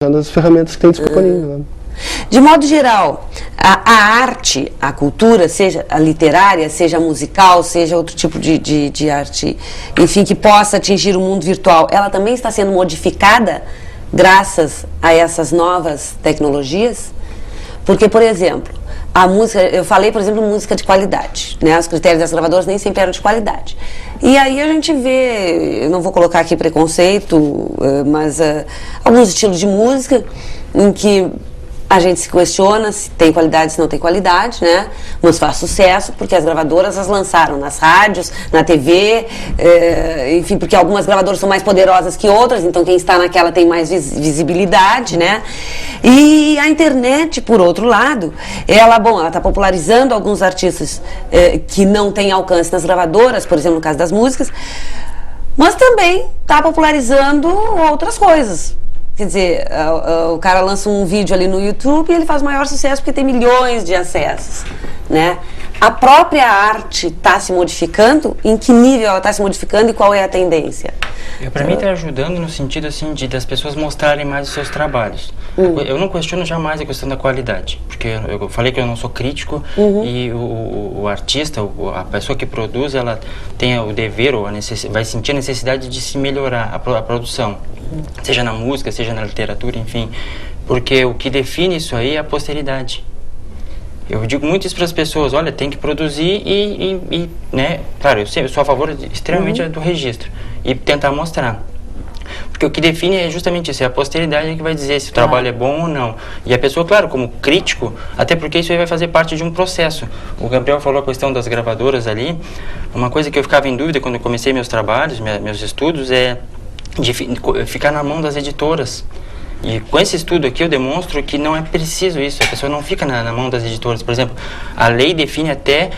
usando as ferramentas que tem disponível. De modo geral, a arte, a cultura, seja a literária, seja a musical, seja outro tipo de arte, enfim, que possa atingir o mundo virtual, ela também está sendo modificada graças a essas novas tecnologias? Porque, por exemplo, a música, eu falei, por exemplo, música de qualidade, né? Os critérios das gravadoras nem sempre eram de qualidade. E aí a gente vê, eu não vou colocar aqui preconceito, mas alguns estilos de música em que a gente se questiona se tem qualidade, se não tem qualidade, né? Mas faz sucesso porque as gravadoras as lançaram nas rádios, na TV, enfim, porque algumas gravadoras são mais poderosas que outras, então quem está naquela tem mais visibilidade, né? E a internet, por outro lado, ela está popularizando alguns artistas que não têm alcance nas gravadoras, por exemplo, no caso das músicas, mas também está popularizando outras coisas. Quer dizer, o cara lança um vídeo ali no YouTube e ele faz maior sucesso porque tem milhões de acessos, né? A própria arte está se modificando? Em que nível ela está se modificando e qual é a tendência? Para mim está ajudando no sentido assim das pessoas mostrarem mais os seus trabalhos. Eu não questiono jamais a questão da qualidade, porque eu falei que eu não sou crítico e o artista, a pessoa que produz, ela tem o dever ou vai sentir a necessidade de se melhorar a produção, seja na música, seja na literatura, enfim, porque o que define isso aí é a posteridade. Eu digo muito isso para as pessoas, olha, tem que produzir e né, claro, eu sou a favor extremamente do registro e tentar mostrar. Porque o que define é justamente isso, é a posteridade que vai dizer se o trabalho é bom ou não. E a pessoa, claro, como crítico, até porque isso aí vai fazer parte de um processo. O Gabriel falou a questão das gravadoras ali, uma coisa que eu ficava em dúvida quando eu comecei meus trabalhos, meus estudos, é de ficar na mão das editoras. E com esse estudo aqui eu demonstro que não é preciso isso, a pessoa não fica na mão das editoras. Por exemplo, a lei define até,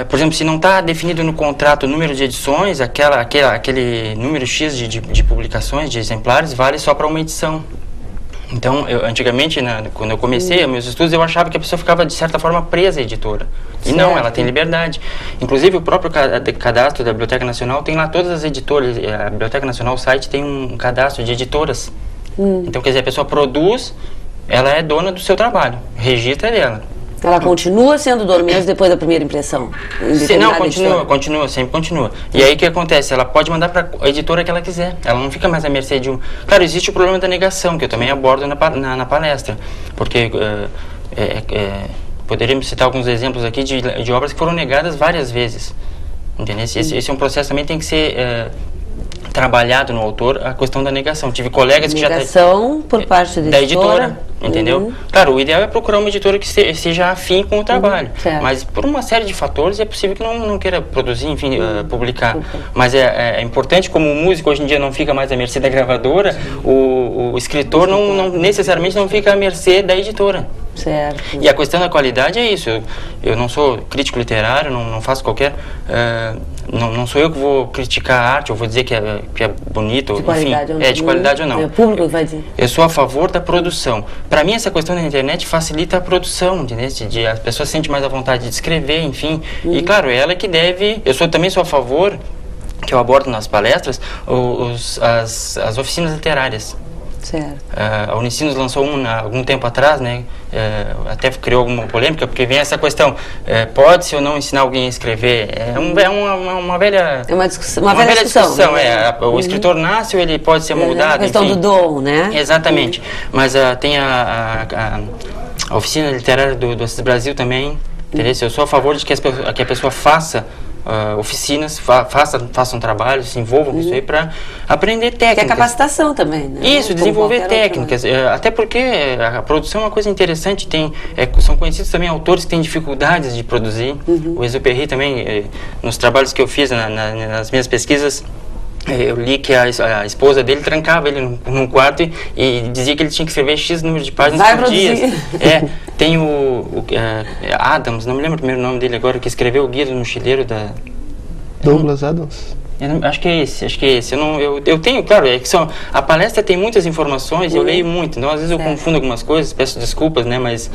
por exemplo, se não está definido no contrato o número de edições, aquele número X de publicações, de exemplares, vale só para uma edição. Então, antigamente, quando eu comecei meus estudos, eu achava que a pessoa ficava, de certa forma, presa à editora. E não, ela tem liberdade. Inclusive, o próprio cadastro da Biblioteca Nacional tem lá todas as editoras. A Biblioteca Nacional, o site, tem um cadastro de editoras. Então, quer dizer, a pessoa produz, ela é dona do seu trabalho, registra dela. Ela continua sendo dona mesmo depois da primeira impressão? Não, continua, sempre continua. E aí o que acontece? Ela pode mandar para a editora que ela quiser. Ela não fica mais à mercê de um... Claro, existe o problema da negação, que eu também abordo na palestra. Porque poderíamos citar alguns exemplos aqui de obras que foram negadas várias vezes. Entendeu? Esse é um processo também tem que ser... trabalhado no autor a questão da negação. Tive colegas que já... Negação por parte da editora, entendeu? Claro, o ideal é procurar uma editora que seja afim com o trabalho. Mas por uma série de fatores é possível que não queira produzir, enfim, publicar. Mas é importante, como o músico hoje em dia não fica mais à mercê da gravadora, o escritor não necessariamente não fica à mercê da editora. Certo. E a questão da qualidade é isso. Eu não sou crítico literário, não faço qualquer... não sou eu que vou criticar a arte, ou vou dizer que é bonito, enfim, de qualidade ou não. É o público que vai dizer. Eu sou a favor da produção. Para mim, essa questão da internet facilita a produção, entendeu? A pessoa sente mais a vontade de escrever, enfim. E, claro, ela que deve... Eu também sou a favor, que eu abordo nas palestras, as oficinas literárias. Certo. A Unicinos lançou há algum tempo atrás, né? Até criou alguma polêmica, porque vem essa questão, pode-se ou não ensinar alguém a escrever? É uma velha... É uma velha discussão. O escritor nasce ou ele pode ser moldado, a questão do dom, né? Exatamente. Mas tem a oficina literária do Assis Brasil também, entendeu? Eu sou a favor de que a pessoa faça oficinas, façam trabalho, se envolvam com isso aí para aprender técnicas. Que é capacitação também, né? Isso, desenvolver técnicas. Até porque a produção é uma coisa interessante. São conhecidos também autores que têm dificuldades de produzir. O Exupéry também, nos trabalhos que eu fiz, nas minhas pesquisas, eu li que a esposa dele trancava ele num quarto e dizia que ele tinha que escrever X número de páginas por dia. Tem o Adams, não me lembro o primeiro nome dele agora, que escreveu o Guia do Mochileiro da... Douglas Adams? Acho que é esse. Eu tenho, claro, a palestra tem muitas informações, eu leio muito, então às vezes eu confundo algumas coisas, peço desculpas, né, mas...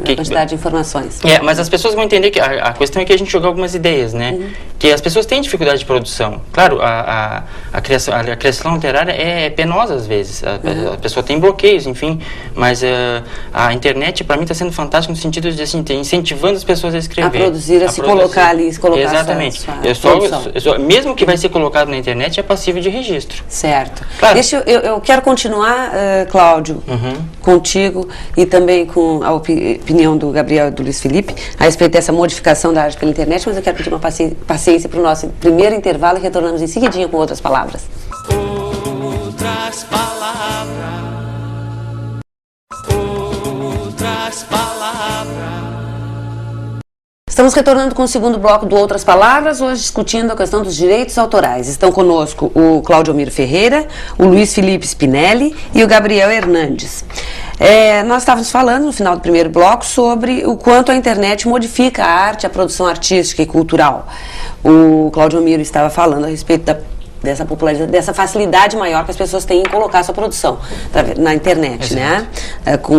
quantidade de informações. Mas as pessoas vão entender que a questão é que a gente joga algumas ideias, né, que as pessoas têm dificuldade de produção. Claro, a criação literária é penosa às vezes, a pessoa tem bloqueios, enfim, mas a internet para mim está sendo fantástica no sentido de assim, incentivando as pessoas a escrever. A produzir, se colocar ali, se colocar. Exatamente. Mesmo que vai ser colocado na internet, é passível de registro. Certo. Claro. Eu quero continuar, Cláudio, contigo e também com a opinião do Gabriel e do Luiz Felipe a respeito dessa modificação da arte pela internet, mas eu quero pedir uma paciência para o nosso primeiro intervalo e retornamos em seguidinho com outras palavras. Outras palavras. Outras palavras. Estamos retornando com o segundo bloco do Outras Palavras, hoje discutindo a questão dos direitos autorais. Estão conosco o Claudiomiro Ferreira, o Luiz Felipe Spinelli e o Gabriel Hernandes. Nós estávamos falando no final do primeiro bloco sobre o quanto a internet modifica a arte, a produção artística e cultural. O Claudiomiro estava falando a respeito dessa popularidade, dessa facilidade maior que as pessoas têm em colocar a sua produção na internet, né?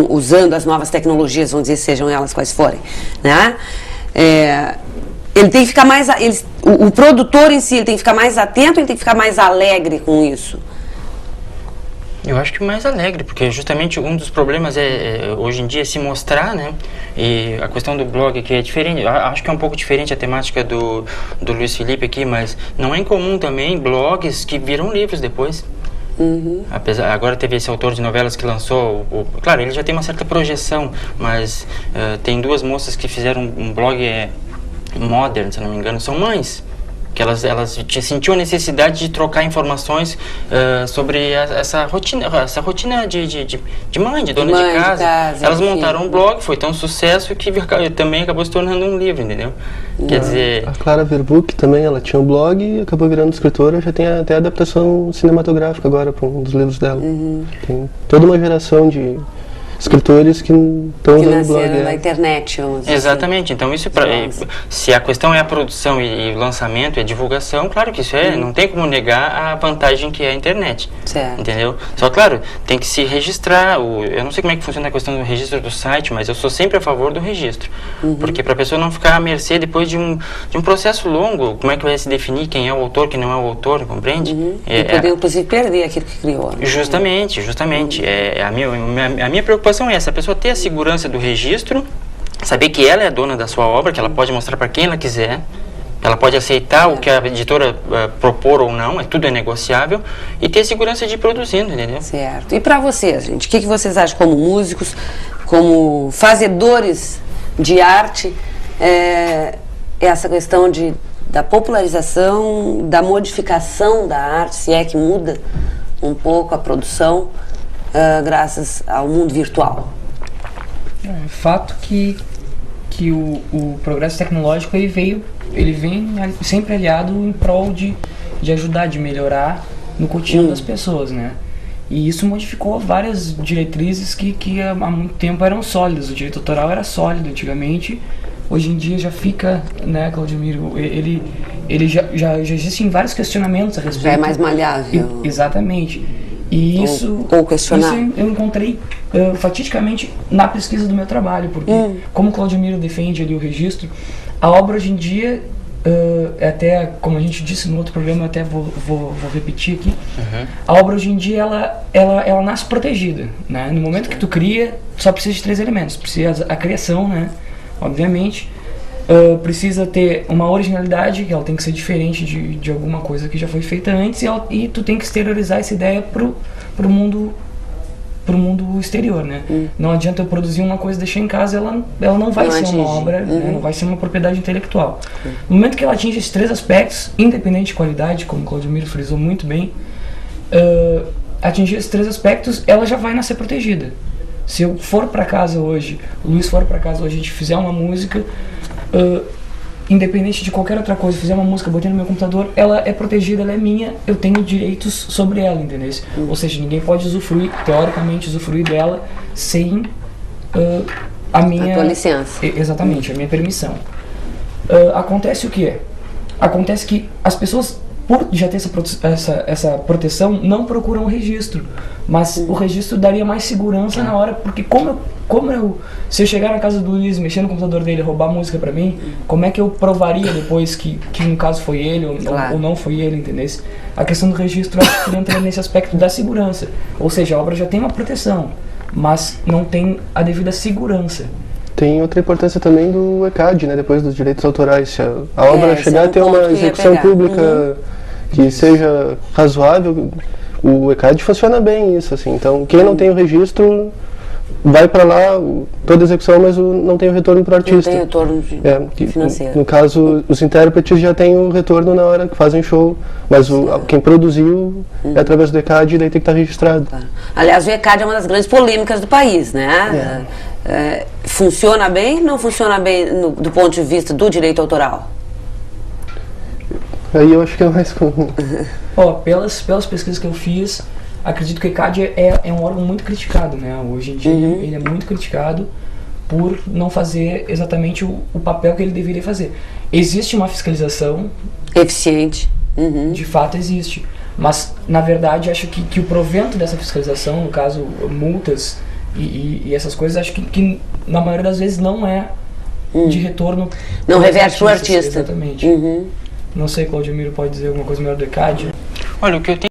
Usando as novas tecnologias, vamos dizer, sejam elas quais forem, né? Ele tem que ficar mais... o produtor em si, ele tem que ficar mais atento, ele tem que ficar mais alegre com isso? Eu acho que mais alegre, porque justamente um dos problemas hoje em dia se mostrar, né? E a questão do blog aqui é diferente, eu acho que é um pouco diferente a temática do Luiz Felipe aqui, mas não é incomum também blogs que viram livros depois. Agora teve esse autor de novelas que lançou, claro, ele já tem uma certa projeção, mas tem duas moças que fizeram um blog modern, se não me engano, são mães, que elas sentiam a necessidade de trocar informações sobre essa rotina de mãe, de dona de casa. Elas montaram um blog, foi tão sucesso que também acabou se tornando um livro, entendeu? Quer dizer... A Clara Verbuck também, ela tinha um blog e acabou virando escritora, já tem até adaptação cinematográfica agora para um dos livros dela. Tem toda uma geração de escritores que estão usando blog na internet. Exatamente, então isso se a questão é a produção e o lançamento e a divulgação, claro que isso não tem como negar a vantagem que é a internet, entendeu? Só claro, tem que se registrar, eu não sei como é que funciona a questão do registro do site, mas eu sou sempre a favor do registro, porque para a pessoa não ficar à mercê depois de um processo longo, como é que vai se definir quem é o autor, quem não é o autor, compreende? E poder inclusive perder aquilo que criou. Justamente, a minha preocupação é essa, a pessoa ter a segurança do registro, saber que ela é a dona da sua obra, que ela pode mostrar para quem ela quiser, ela pode aceitar o que a editora propor ou não, tudo é negociável, e ter a segurança de ir produzindo, entendeu? Certo. E para vocês, gente, o que vocês acham como músicos, como fazedores de arte, essa questão da popularização, da modificação da arte, se é que muda um pouco a produção, graças ao mundo virtual? É fato que o progresso tecnológico ele vem sempre aliado em prol de ajudar, de melhorar no cotidiano das pessoas, né? E isso modificou várias diretrizes que há muito tempo eram sólidas. O direito autoral era sólido antigamente, hoje em dia já fica, né, Claudiomiro, ele já existem vários questionamentos a respeito. Já é mais maleável. Exatamente. E isso eu encontrei fatidicamente na pesquisa do meu trabalho, porque como o Claudiomiro defende ali o registro, a obra hoje em dia, até como a gente disse no outro programa, eu até vou repetir aqui, a obra hoje em dia ela nasce protegida, né? No momento que tu cria, só precisa de 3 elementos, precisa a criação, né? Obviamente, precisa ter uma originalidade, que ela tem que ser diferente de alguma coisa que já foi feita antes, e tu tem que exteriorizar essa ideia pro mundo exterior, né? Não adianta eu produzir uma coisa e deixar em casa, ela não vai ser uma obra, né? Não vai ser uma propriedade intelectual. No momento que ela atinge esses 3 aspectos, independente de qualidade, como o Claudiomiro frisou muito bem, atingir esses 3 aspectos, ela já vai nascer protegida. Se eu for para casa hoje, o Luiz for para casa hoje, a gente fizer uma música, independente de qualquer outra coisa, fizer uma música, botei no meu computador, ela é protegida, ela é minha, eu tenho direitos sobre ela, entendeu? Ou seja, ninguém pode teoricamente usufruir dela sem a minha... A tua licença. Exatamente, a minha permissão. Acontece o que Acontece que as pessoas, por já ter essa proteção, não procuram o registro. Mas o registro daria mais segurança na hora, porque se eu chegar na casa do Luiz, mexer no computador dele, roubar música pra mim, como é que eu provaria depois que no caso foi ele ou não foi ele, entendeu? A questão do registro acho que entra nesse aspecto da segurança. Ou seja, a obra já tem uma proteção, mas não tem a devida segurança. Tem outra importância também do ECAD, né, depois dos direitos autorais. Se a obra chegar a ter uma execução pública que seja razoável, o ECAD funciona bem isso, assim. Então, quem não tem o registro vai para lá, toda a execução, mas não tem o retorno para o artista. Não tem retorno financeiro. No caso, os intérpretes já têm o retorno na hora que fazem show, mas quem produziu é através do ECAD e daí tem que estar registrado. Tá. Aliás, o ECAD é uma das grandes polêmicas do país, né? Funciona bem ou não funciona bem do ponto de vista do direito autoral? Aí eu acho que é mais comum. Pelas pesquisas que eu fiz, acredito que o ECAD é um órgão muito criticado, né? Hoje em dia ele é muito criticado por não fazer exatamente o papel que ele deveria fazer. Existe uma fiscalização eficiente. De fato existe. Mas, na verdade, acho que o provento dessa fiscalização, no caso, multas e essas coisas, acho que na maioria das vezes não é de retorno. Não reverte para o artista. Exatamente. Não sei, Claudemiro pode dizer alguma coisa melhor do ECAD? Olha, o que eu tenho